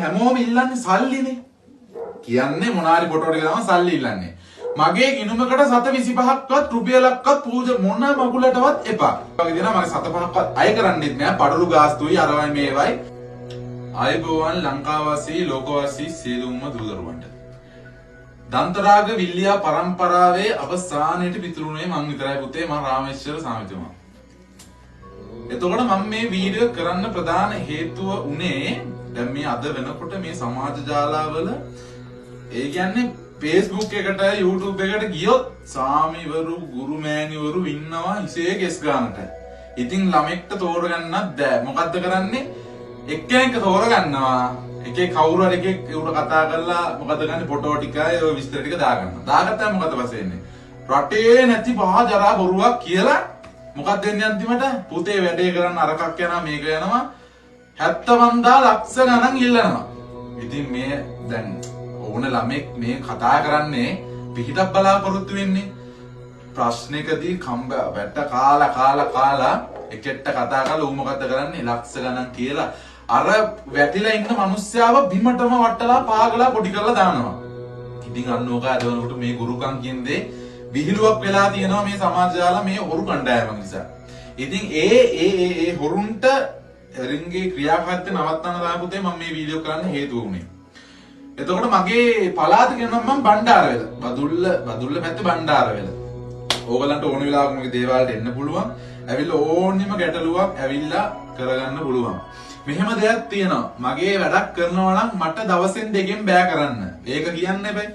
හැමෝම ඉල්ලන්නේ සල්ලිනේ. කියන්නේ මොනාරි ෆොටෝ ටික තමයි සල්ලි ඉල්ලන්නේ. මගේ ගිණුමකට සත 25ක්වත් රුපියලක්වත් පූජා මොන මගුලටවත් එපා. වගේ දෙනවා මගේ සත 5ක්වත් අය කරන්නෙත් නෑ. පඩලු ගාස්තුයි අරවයි මේවයි. ආයුබෝවන් ලංකාවාසී ලෝකවාසී සියලුම දූදරුවන්ට. දන්තරාග විල්ලියා පරම්පරාවේ අවසානයේට පිතුරුනේ මං විතරයි පුතේ මම රාමේශ්වර සාමිතුමා. එතකොට මම මේ වීඩියෝ කරන්න ප්‍රධාන හේතුව උනේ දැන් මේ අද වෙනකොට මේ සමාජ ජාලාවල ඒ කියන්නේ Facebook එකට YouTube එකට ගියොත් සාමිවරු ගුරු මෑණිවරු ඉන්නවා හිසේ කෙස් ගන්නට. ඉතින් ළමෙක්ට තෝරගන්නත් බෑ. මොකද්ද කරන්නේ? එක්කෙනෙක් තෝරගන්නවා. එකේ කවුරු හරි එකෙක් උඩ කතා කරලා මොකද ගන්නේ ෆොටෝ ටිකයි ඔය විස්තර ටික දාගන්නවා. දාගත්තාම මොකද වෙන්නේ? රටේ නැති පහ ජරා බොරුවක් කියලා මොකක්ද වෙන්නේ අන්තිමට? පුතේ වැඩේ කරන්න අරකක් යනවා මේක යනවා 75000 ලක්ෂ ගණන් ඉල්ලනවා. ඉතින් මේ දැන් ඕන ළමෙක් මේ කතා කරන්නේ පිටක් බලාපොරොත්තු වෙන්නේ. ප්‍රශ්නකදී කම්බ වැට්ට කාලා එකට කතා කරලා ඌ මොකද්ද කරන්නේ? ලක්ෂ ගණන් කියලා අර වැටිලා ඉන්න මිනිස්සයාව බිමටම වටලා පාගලා පොඩි කරලා දානවා. ඉතින් අන්න ඕක අදවනකොට මේ ගුරුකම් කියන්නේ විහිළුවක් වෙලා තියෙනවා මේ සමාජ ජාල මේ හොරු කණ්ඩායම නිසා. ඉතින් ඒ හොරුන්ට රින්ගේ ක්‍රියාකාරීත්වය නවත්තන්න තමයි පුතේ මම මේ වීඩියෝ කරන්න හේතුව වුනේ. එතකොට මගේ පළාත කියනවා මම බණ්ඩාරවෙල. බදුල්ල පැත්තේ බණ්ඩාරවෙල. ඕගලන්ට ඕන වෙලාවක මගේ දේවාලට එන්න පුළුවන්. ඇවිල්ලා ඕනෙම ගැටලුවක් ඇවිල්ලා කරගන්න පුළුවන්. මෙහෙම දෙයක් තියෙනවා. මගේ වැඩක් කරනවා නම් මට දවසෙන් දෙකෙන් බෑ කරන්න. ඒක කියන්නේ බෑ.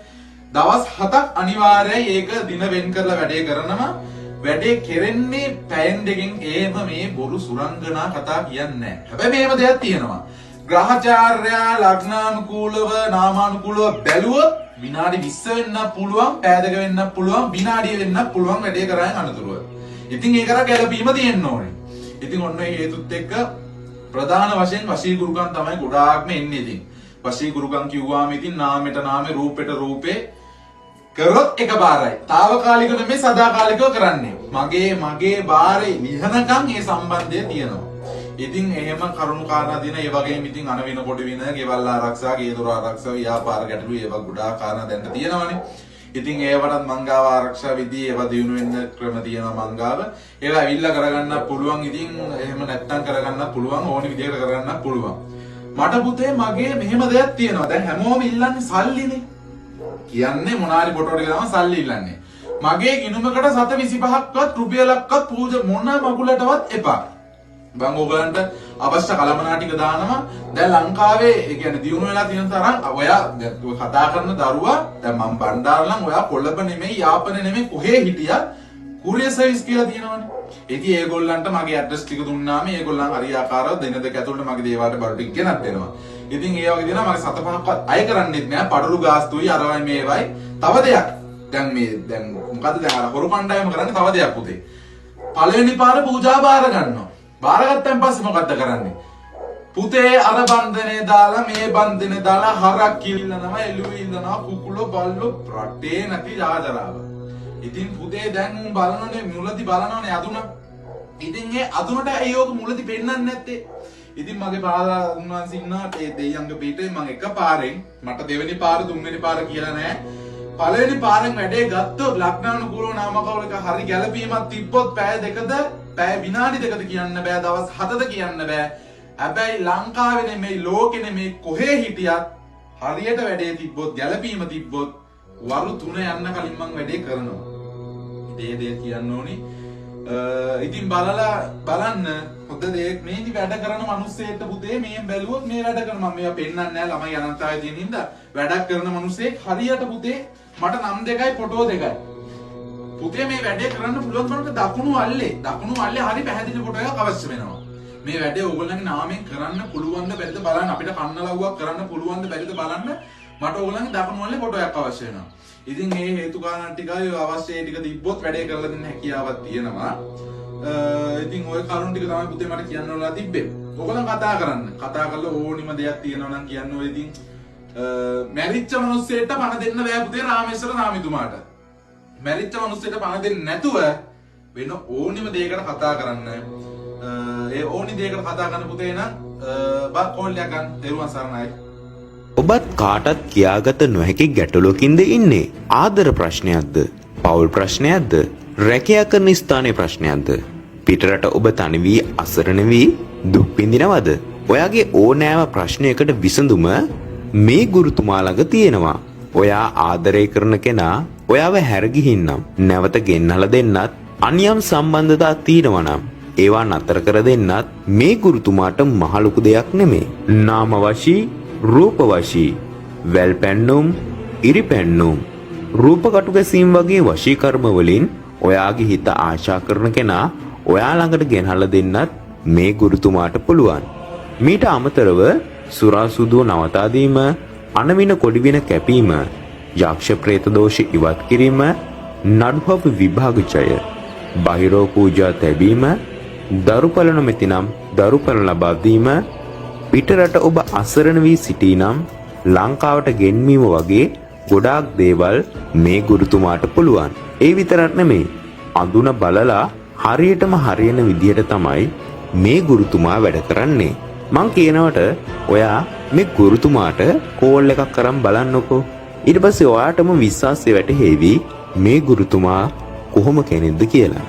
දවස් 7ක් අනිවාර්යයි ඒක දින වෙන් කරලා වැඩේ කරනවා. වැඩේ කෙරෙන්නේ පැයෙන් දෙකෙන් එහෙම මේ බොරු සුරංගනා කතා කියන්නේ නැහැ. හැබැයි මෙහෙම දෙයක් තියෙනවා. ග්‍රහචාර්යා ලග්නානුකූලව නාමානුකූලව බැලුවොත් විනාඩි 20 වෙන්න පුළුවන්, පැය දෙක වෙන්න පුළුවන්, විනාඩිය වෙන්න පුළුවන් වැඩේ කරගෙන අනතුරුව. ඉතින් ඒකට ගැළපීම තියෙන්න ඕනේ. ඉතින් ඔන්න ඒ හේතුත් එක්ක ප්‍රධාන වශයෙන් වශී ගුරුකම් තමයි ගොඩාක්ම එන්නේ. ඉතින් වශී ගුරුකම් කිව්වාම ඉතින් නාමෙට නාමේ රූපෙට රූපේ කරොත් එකපාරයි. తాවකාලික නෙමෙයි සදාකාලිකව කරන්නේ. මගේ බාරේ නිහනකම් මේ සම්බන්ධය තියෙනවා. ඉතින් එහෙම කරුණු කාරණා දින ඒ වගේම ඉතින් අන වෙන කොට වින ගෙවල් ආරක්ෂා, ගේදොර ආරක්ෂා, ව්‍යාපාර ගැටලු ඒවා ගොඩාක් කාරණා දැන් තියෙනවානේ. ඉතින් ඒවටත් මංගාව ආරක්ෂා විදි ඒවා දිනු වෙන්න ක්‍රම තියෙනවා මංගාව. ඒවා ඇවිල්ලා කරගන්න පුළුවන්. ඉතින් එහෙම නැත්තම් කරගන්න පුළුවන්. ඕනි විදිහකට කරගන්න පුළුවන්. මට පුතේ මගේ මෙහෙම දෙයක් තියෙනවා. දැන් හැමෝම ඉල්ලන්නේ සල්ලිනේ. කියන්නේ මොනාරි ෆොටෝ ටික තමයි සල්ලි ඉල්ලන්නේ. මගේ ගිණුමකට සත 25ක්වත් රුපියලක්වත් පූජා මොන මගුලටවත් එපා. බං ඕගලන්ට අවශ්‍ය කලමනා ටික දානවා. දැන් ලංකාවේ ඒ කියන්නේ දියුණු වෙලා තියෙන තරම් ඔයා කතා කරන දරුවා දැන් මම බණ්ඩාරලන් ඔයා කොළඹ නෙමෙයි යාපන නෙමෙයි කොහේ හිටියත් කුරියර් සර්විස් කියලා තියෙනවනේ. ඉතින් ඒගොල්ලන්ට මගේ ඇඩ්‍රස් ටික දුන්නාම ඒගොල්ලන් හරියාකාරව දින දෙක ඇතුළත මගේ දේවාලට බඩු ටික ගෙනත් දෙනවා. ඉතින් ඒ වගේ දෙනවා මගේ සත පහක්වත් අය කරන්නෙත් නෑ. පඩලු ගාස්තුයි අරවයි මේවයි. තව දෙයක්. දැන් මොකද්ද දැන් අර හොරු කණ්ඩායම කරන්නේ තව දෙයක් පුතේ. පළවෙනි පාර පූජා බාර ගන්නවා. බාරගත්තන් පස්සේ මොකද්ද කරන්නේ? පුතේ අර බන්ධනේ දාලා මේ බන්ධනේ දාලා හරක් කිල්ලනවා, එළුව ඉල්ලනවා, කුකුලෝ බල්ලෝ රටේ නැති ජාජරාව. ඉතින් පුතේ දැන් උන් බලනනේ මුලදී බලනවනේ අදුන. ඉතින් ඒ අදුනට අයෝක මුලදී පෙන්නන්නේ නැත්තේ. ඉතින් මගේ පාදා උන්වන්සේ ඉන්නවා ඒ දෙයියන්ග පිටේ මම එකපාරෙන් මට දෙවෙනි පාර තුන්වෙනි පාර කියලා නෑ. පළවෙනි පාරෙන් වැඩේ ගත්තොත් ලග්නානුකූලව නාමකවලක හරි ගැළපීමක් තිබ්බොත් පැය දෙකද පැය විනාඩි දෙකද කියන්න බෑ, දවස් 7ද කියන්න බෑ. හැබැයි ලංකාවේ නෙමෙයි ලෝකෙ නෙමෙයි කොහේ හිටියත් හරියට වැඩේ තිබ්බොත් ගැළපීම තිබ්බොත් වරු 3 යන්න කලින් මම වැඩේ කරනවා. ඉතින් ඒ කියන්න ඕනි. ඉතින් බලන්න හොඳ දෙයක් මේනි වැඩ කරන මිනිස්සෙක්ට පුතේ මේ බැලුවොත් මේ වැඩ කරන මම මේවා පෙන්නන්නේ නැහැ ළමයි අනන්තතාවයේ තියෙන හින්දා වැඩක් කරන මිනිස්සෙක් හරියට පුතේ මට නම් දෙකයි ෆොටෝ දෙකයි පුතේ මේ වැඩේ කරන්න පුළුවන් වුණොත් දකුණු අල්ලේ හරි පැහැදිලි ෆොටෝ එකක් අවශ්‍ය වෙනවා. මේ වැඩේ ඕගොල්ලන්ගේ නාමයෙන් කරන්න පුළුවන්ද බැරිද බලන්න. අපිට කන්නලව්වක් කරන්න පුළුවන්ද බැරිද බලන්න. මට ඕගොල්ලන්ගේ දකුණු අල්ලේ ෆොටෝ එකක් අවශ්‍ය වෙනවා. ඉතින් මේ හේතු කාරණා ටිකයි අවශ්‍ය ටික තිබ්බොත් වැඩේ කරලා දෙන්න හැකියාවක් තියෙනවා. ඉතින් ওই කරුණ ටික තමයි පුතේ මට කියන්න ඕනලා තිබ්බේ. ඕගොල්ලන් කතා කරලා ඕනිම දෙයක් තියෙනවා නම් කියන්න ඔය ඉතින් මැරිච්ච මිනිස්සෙට පණ දෙන්න බෑ පුතේ රාමේශ්වර නාමිතුමාට. මැරිච්ච මිනිස්සෙට පණ දෙන්නේ නැතුව වෙන ඕනිම දෙයකට කතා කරන්න. ඒ ඕනි දෙයකට කතා කරන පුතේ නම් බා කෝල් එකක් ගන්න. තෙරුවන් සරණයි. ඔබත් කාටත් කියාගත නොහැකි ගැටලුවකින්ද ඉන්නේ? ආදර ප්‍රශ්නයක්ද? පෞල් ප්‍රශ්නයක්ද? රැකියා කරන ස්ථානයේ ප්‍රශ්නයක්ද? පිටරට ඔබ තනි වී අසරණ වී දුක් විඳිනවද? ඔයාගේ ඕනෑම ප්‍රශ්නයකට විසඳුම මේ ගුරුතුමා ළඟ තියෙනවා. ඔයා ආදරය කරන කෙනා ඔයාව හැරගිහින්නම් නැවත ගෙන්නලා දෙන්නත් අනියම් සම්බන්ධතා තියෙනවා නම් ඒවා නතර කර දෙන්නත් මේ ගුරුතුමාට මහ ලොකු දෙයක් නෙමෙයි. නාම වශී, රූප වශී, වැල් පැන්නුම්, ඉරි පැන්නුම්, රූප කටු ගැසීම් වගේ වශී කර්ම වලින් ඔයාගේ හිත ආශා කරන කෙනා ඔයා ළඟට ගෙනහලා දෙන්නත් මේ ගුරුතුමාට පුළුවන්. මීට අමතරව සුරා සුදුව නවතා දීම, අනවින කොඩිවින කැපීම, යක්ෂ ප්‍රේත දෝෂ ඉවත් කිරීම, නඩුහප විභාග ජය, බහිරෝ පූජා තැබීම, දරුපල නොමැතිනම් දරුපල ලබා දීම, පිටරට ඔබ අසරණ වී සිටීනම් ලංකාවට ගෙන්වීම වගේ ගොඩාක් දේවල් මේ ගුරුතුමාට පුළුවන්. ඒ විතරක් නෙමෙයි, අඳුන බලලා හරියටම හරියන විදියට තමයි මේ ගුරුතුමා වැඩ කරන්නේ. මං කියනවට ඔයා මේ ගුරුතුමාට කෝල් එකක් කරන් බලන්නකෝ. ඊට පස්සේ ඔයාටම විශ්වාසය වැටහෙවි මේ ගුරුතුමා කොහොම කෙනෙක්ද කියලා.